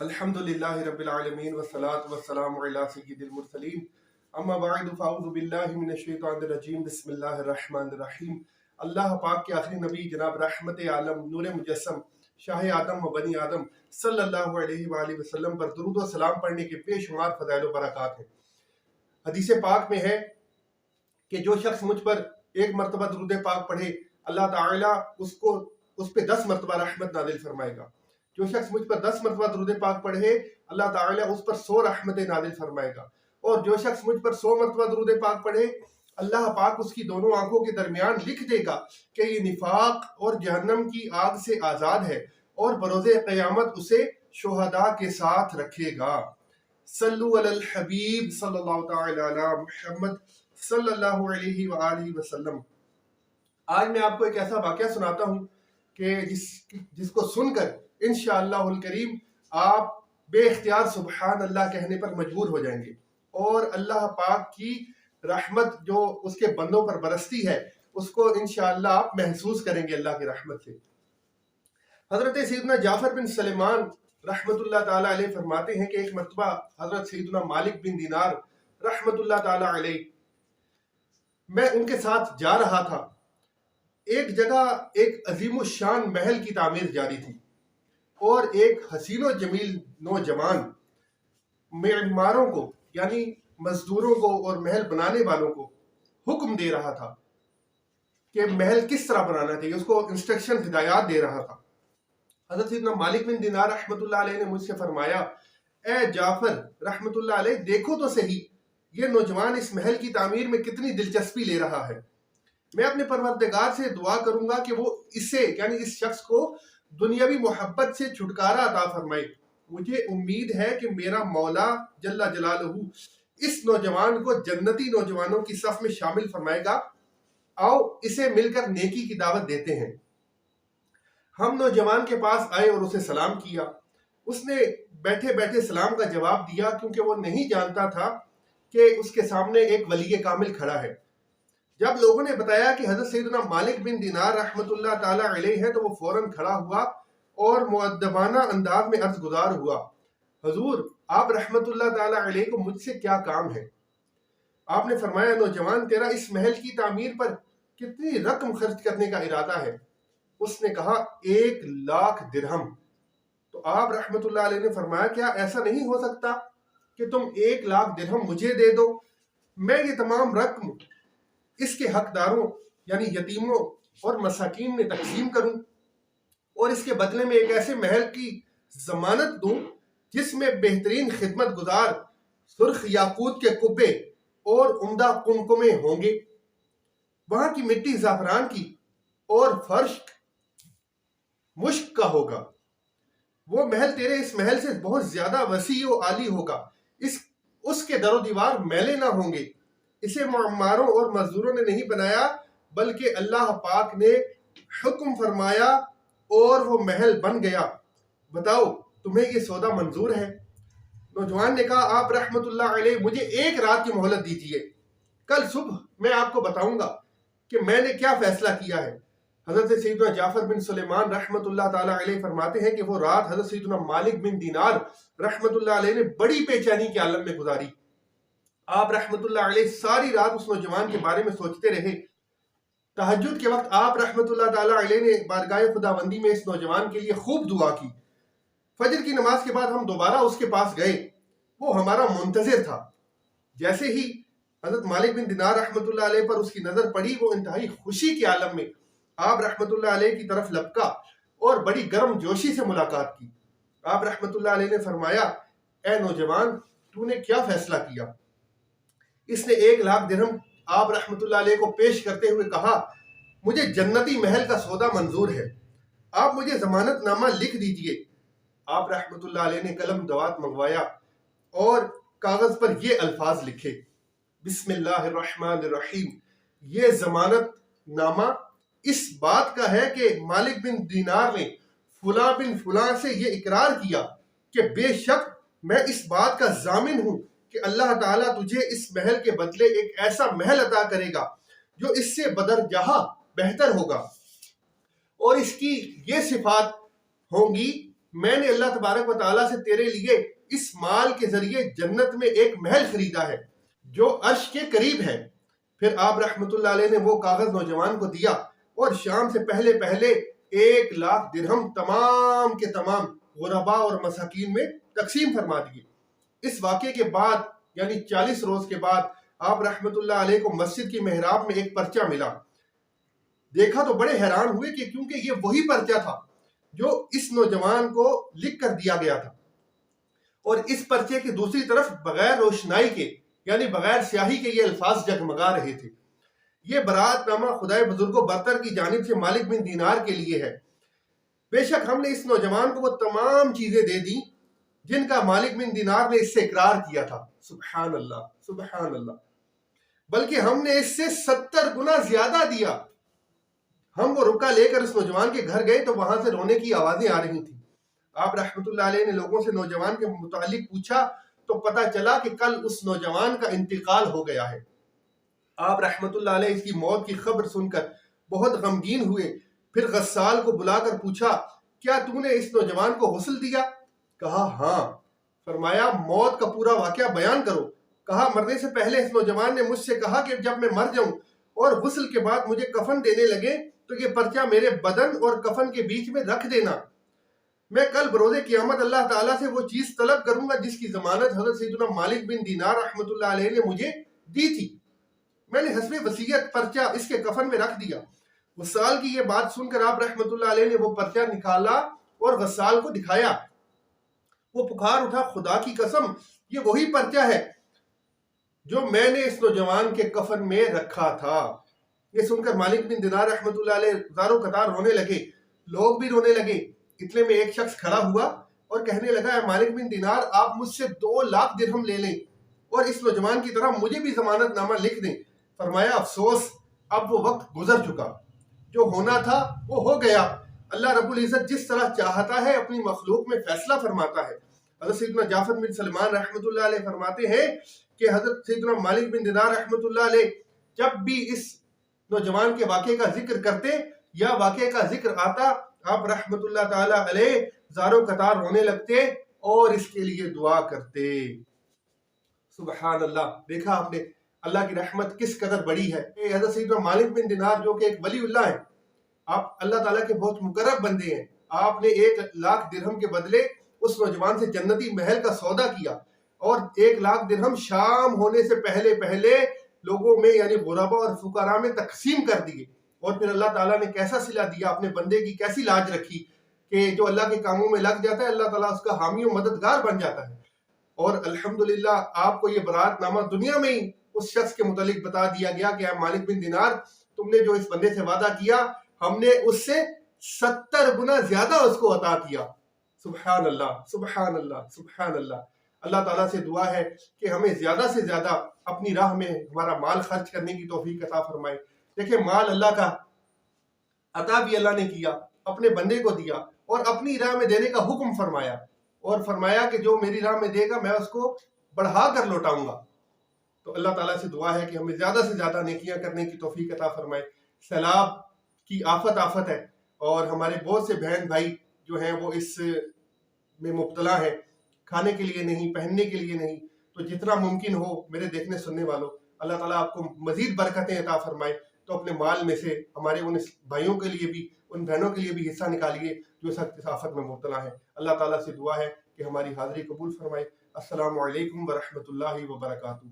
الحمدللہ رب العالمین والصلاة والسلام علی سید المرسلین اما بعد فاعوذ باللہ من الشیطان الرجیم بسم اللہ الرحمن الرحیم۔ اللہ پاک کے آخری نبی جناب رحمت عالم نور مجسم شاہ آدم و بنی آدم صلی اللہ علیہ وآلہ وسلم پر درود و سلام پڑھنے کے بے شمار فضائل و برکات ہیں۔ حدیث پاک میں ہے کہ جو شخص مجھ پر ایک مرتبہ درود پاک پڑھے اللہ تعالیٰ اس پہ 10 مرتبہ رحمت نازل فرمائے گا۔ جو شخص مجھ پر 10 مرتبہ درود پاک پڑھے اللہ تعالیٰ اس پر 100 رحمتیں نازل فرمائے گا، اور جو شخص مجھ پر 100 مرتبہ درود پاک پڑھے اللہ پاک اس کی دونوں آنکھوں کے درمیان لکھ دے گا کہ یہ نفاق اور جہنم کی آگ سے آزاد ہے، اور بروز قیامت اسے شہداء کے ساتھ رکھے گا۔ صلو علی الحبیب صلی اللہ تعالی علی محمد صلی اللہ علیہ وآلہ وسلم۔ آج میں آپ کو ایک ایسا واقعہ سناتا ہوں کہ جس کو سن کر انشاءاللہ الکریم آپ بے اختیار سبحان اللہ کہنے پر مجبور ہو جائیں گے، اور اللہ پاک کی رحمت جو اس کے بندوں پر برستی ہے اس کو انشاءاللہ آپ محسوس کریں گے اللہ کی رحمت سے۔ حضرت سیدنا جعفر بن سلیمان رحمت اللہ تعالیٰ علیہ فرماتے ہیں کہ ایک مرتبہ حضرت سیدنا مالک بن دینار رحمت اللہ تعالیٰ علیہ، میں ان کے ساتھ جا رہا تھا۔ ایک جگہ ایک عظیم الشان محل کی تعمیر جاری تھی، اور ایک حسین و جمیل نوجوان معماروں کو یعنی مزدوروں کو اور محل بنانے والوں کو حکم دے رہا تھا کہ محل کس طرح بنانا چاہیے، اس کو انسٹرکشن ہدایات دے رہا تھا۔ حضرت سیدنا مالک بن دینار رحمت اللہ علیہ نے مجھ سے فرمایا، اے جعفر رحمت اللہ علیہ، دیکھو تو صحیح یہ نوجوان اس محل کی تعمیر میں کتنی دلچسپی لے رہا ہے۔ میں اپنے پروردگار سے دعا کروں گا کہ وہ اسے یعنی اس شخص کو دنیاوی محبت سے چھٹکارا عطا فرمائے۔ مجھے امید ہے کہ میرا مولا جل جلالہ اس نوجوان کو جنتی نوجوانوں کی صف میں شامل فرمائے گا۔ آؤ اسے مل کر نیکی کی دعوت دیتے ہیں۔ ہم نوجوان کے پاس آئے اور اسے سلام کیا۔ اس نے بیٹھے بیٹھے سلام کا جواب دیا، کیونکہ وہ نہیں جانتا تھا کہ اس کے سامنے ایک ولی کامل کھڑا ہے۔ جب لوگوں نے بتایا کہ حضرت سیدنا مالک بن دینار رحمت اللہ تعالیٰ علیہ ہے تو وہ فوراً کھڑا ہوا اور مؤدبانہ انداز میں عرض گزار ہوا، حضور آپ رحمت اللہ تعالیٰ علیہ کو مجھ سے کیا کام ہے؟ آپ نے فرمایا، نوجوان تیرا اس محل کی تعمیر پر کتنی رقم خرچ کرنے کا ارادہ ہے؟ اس نے کہا 1,00,000 درہم۔ تو آپ رحمت اللہ علیہ نے فرمایا، کیا ایسا نہیں ہو سکتا کہ تم 1,00,000 درہم مجھے دے دو، میں یہ تمام رقم اس کے حقداروں یعنی یتیموں اور مساکین میں تقسیم کروں، اور اس کے بدلے میں ایک ایسے محل کی ضمانت دوں جس میں بہترین خدمت گزار سرخ یاقوت کے قبے اور عمدہ قمقمے ہوں گے، وہاں کی مٹی زعفران کی اور فرش مشک کا ہوگا۔ وہ محل تیرے اس محل سے بہت زیادہ وسیع و عالی ہوگا، اس کے در و دیوار میلے نہ ہوں گے۔ اسے معماروں اور مزدوروں نے نہیں بنایا، بلکہ اللہ پاک نے حکم فرمایا اور وہ محل بن گیا۔ بتاؤ تمہیں یہ سودا منظور ہے؟ نوجوان نے کہا، آپ رحمت اللہ علیہ مجھے 1 رات کی مہلت دیجیے، کل صبح میں آپ کو بتاؤں گا کہ میں نے کیا فیصلہ کیا ہے۔ حضرت سیدنا جعفر بن سلیمان رحمت اللہ تعالیٰ علیہ فرماتے ہیں کہ وہ رات حضرت سیدنا مالک بن دینار رحمت اللہ علیہ نے بڑی بے چینی کے عالم میں گزاری۔ آپ رحمت اللہ علیہ ساری رات اس نوجوان کے بارے میں سوچتے رہے۔ تہجد کے وقت آپ رحمت اللہ تعالیٰ علیہ نے بارگاہ خداوندی میں اس نوجوان کے لیے خوب دعا کی۔ فجر کی نماز کے بعد ہم دوبارہ اس کے پاس گئے، وہ ہمارا منتظر تھا۔ جیسے ہی حضرت مالک بن دینار رحمت اللہ علیہ پر اس کی نظر پڑی، وہ انتہائی خوشی کے عالم میں آپ رحمت اللہ علیہ کی طرف لپکا اور بڑی گرم جوشی سے ملاقات کی۔ آپ رحمت اللہ علیہ نے فرمایا، اے نوجوان تو نے کیا فیصلہ کیا؟ اس نے 1,00,000 درہم آپ رحمت اللہ علیہ کو پیش کرتے ہوئے کہا، مجھے جنتی محل کا سودا منظور ہے، آپ مجھے ضمانت نامہ لکھ دیجئے۔ آپ رحمت اللہ علیہ نے قلم دوات منگوایا اور کاغذ پر یہ الفاظ لکھے، بسم اللہ الرحمن الرحیم۔ یہ ضمانت نامہ اس بات کا ہے کہ مالک بن دینار نے فلاں بن فلاں سے یہ اقرار کیا کہ بے شک میں اس بات کا ضامن ہوں کہ اللہ تعالیٰ تجھے اس محل کے بدلے ایک ایسا محل عطا کرے گا جو اس سے بدرجہ بہتر ہوگا، اور اس کی یہ صفات ہوں گی، میں نے اللہ تبارک و تعالیٰ سے تیرے لیے اس مال کے ذریعے جنت میں ایک محل خریدا ہے جو عرش کے قریب ہے۔ پھر آپ رحمت اللہ علیہ نے وہ کاغذ نوجوان کو دیا اور شام سے پہلے پہلے 1,00,000 درہم تمام کے تمام غربا اور مساکین میں تقسیم فرما دیے۔ اس واقعے کے بعد یعنی 40 روز کے بعد آپ رحمت اللہ علیہ کو مسجد کی محراب میں ایک پرچہ ملا۔ دیکھا تو بڑے حیران ہوئے کہ کیونکہ یہ وہی پرچہ تھا جو اس نوجوان کو لکھ کر دیا گیا تھا، اور اس پرچے کی دوسری طرف بغیر روشنائی کے یعنی بغیر سیاہی کے یہ الفاظ جگمگا رہے تھے: یہ برات نامہ خدائے بزرگ و برتر کی جانب سے مالک بن دینار کے لیے ہے۔ بے شک ہم نے اس نوجوان کو وہ تمام چیزیں دے دی جن کا مالک بن دینار نے اس سے اقرار کیا تھا۔ سبحان اللہ، سبحان اللہ، بلکہ ہم نے اس سے 70 گنا زیادہ دیا۔ ہم وہ رکا لے کر اس نوجوان کے گھر گئے تو وہاں سے رونے کی آوازیں آ رہی تھیں۔ آپ رحمت اللہ علیہ نے لوگوں سے نوجوان کے متعلق پوچھا تو پتا چلا کہ کل اس نوجوان کا انتقال ہو گیا ہے۔ آپ رحمت اللہ علیہ اس کی موت کی خبر سن کر بہت غمگین ہوئے۔ پھر غسال کو بلا کر پوچھا، کیا تو نے اس نوجوان کو غسل دیا؟ کہا ہاں۔ فرمایا موت کا پورا واقعہ بیان کرو۔ کہا مرنے سے پہلے اس نوجوان نے مجھ سے کہا کہ جب میں مر جاؤں اور غسل کے بعد مجھے کفن دینے لگے تو یہ پرچہ میرے بدن اور کفن کے بیچ میں رکھ دینا۔ میں کل بروز قیامت اللہ تعالیٰ سے وہ چیز طلب کروں گا جس کی ضمانت حضرت سیدنا مالک بن دینار رحمت اللہ علیہ نے مجھے دی تھی۔ میں نے حسب وصیت پرچہ اس کے کفن میں رکھ دیا۔ غسال کی یہ بات سن کر آپ رحمت اللہ علیہ نے وہ پرچہ نکالا اور غسال کو دکھایا۔ وہ پکار اٹھا، خدا کی قسم یہ وہی پرچہ ہے جو میں نے اس نوجوان کے کفن میں رکھا تھا۔ یہ سن کر مالک بن دینار رحمت اللہ علیہ زاروں قطار رونے لگے، لوگ بھی رونے لگے۔ اتنے میں ایک شخص کھڑا ہوا اور کہنے لگا، اے مالک بن دینار، آپ مجھ سے 2,00,000 درہم لے لیں اور اس نوجوان کی طرح مجھے بھی ضمانت نامہ لکھ دیں۔ فرمایا افسوس، اب وہ وقت گزر چکا، جو ہونا تھا وہ ہو گیا۔ اللہ رب العزت جس طرح چاہتا ہے اپنی مخلوق میں فیصلہ فرماتا ہے۔ حضرت سیدنا جعفر بن سلمان رحمت اللہ علیہ فرماتے ہیں کہ حضرت سیدنا مالک بن دینار رحمت اللہ علیہ جب بھی اس نوجوان کے واقعے کا ذکر کرتے یا واقعے کا ذکر آتا، آپ رحمت اللہ تعالی علیہ زاروں قطار رونے لگتے اور اس کے لیے دعا کرتے۔ سبحان اللہ، دیکھا آپ نے اللہ کی رحمت کس قدر بڑی ہے۔ حضرت سیدنا مالک بن دینار جو کہ ایک ولی اللہ ہیں، آپ اللہ تعالیٰ کے بہت مقرب بندے ہیں، آپ نے 1,00,000 درہم کے بدلے اس نوجوان سے جنتی محل کا سودا کیا اور 1,00,000 درہم شام ہونے سے پہلے پہلے لوگوں میں یعنی غربا اور فقراء میں تقسیم کر دیے۔ اور پھر اللہ تعالیٰ نے کیسا صلہ دیا، اپنے بندے کی کیسی لاج رکھی کہ جو اللہ کے کاموں میں لگ جاتا ہے اللہ تعالیٰ اس کا حامی و مددگار بن جاتا ہے۔ اور الحمدللہ آپ کو یہ برات نامہ دنیا میں ہی اس شخص کے متعلق بتا دیا گیا کہ اے مالک بن دینار، تم نے جو اس بندے سے وعدہ کیا ہم نے اس سے 70 گنا زیادہ اس کو عطا کیا۔ سبحان اللہ، سبحان اللہ، سبحان اللہ۔ اللہ تعالیٰ سے دعا ہے کہ ہمیں زیادہ سے زیادہ اپنی راہ میں ہمارا مال خرچ کرنے کی توفیق عطا فرمائے۔ دیکھیں مال اللہ کا عطا بھی اللہ نے کیا، اپنے بندے کو دیا اور اپنی راہ میں دینے کا حکم فرمایا، اور فرمایا کہ جو میری راہ میں دے گا میں اس کو بڑھا کر لوٹاؤں گا۔ تو اللہ تعالیٰ سے دعا ہے کہ ہمیں زیادہ سے زیادہ نیکیاں کرنے کی توفیق عطا فرمائے۔ سیلاب کی آفت ہے اور ہمارے بہت سے بہن بھائی جو ہیں وہ اس میں مبتلا ہیں، کھانے کے لیے نہیں، پہننے کے لیے نہیں۔ تو جتنا ممکن ہو میرے دیکھنے سننے والوں، اللہ تعالیٰ آپ کو مزید برکتیں عطا فرمائے، تو اپنے مال میں سے ہمارے ان بھائیوں کے لیے بھی، ان بہنوں کے لیے بھی حصہ نکالیے جو اس آفت میں مبتلا ہیں۔ اللہ تعالیٰ سے دعا ہے کہ ہماری حاضری قبول فرمائے۔ السلام علیکم ورحمۃ اللہ وبرکاتہ۔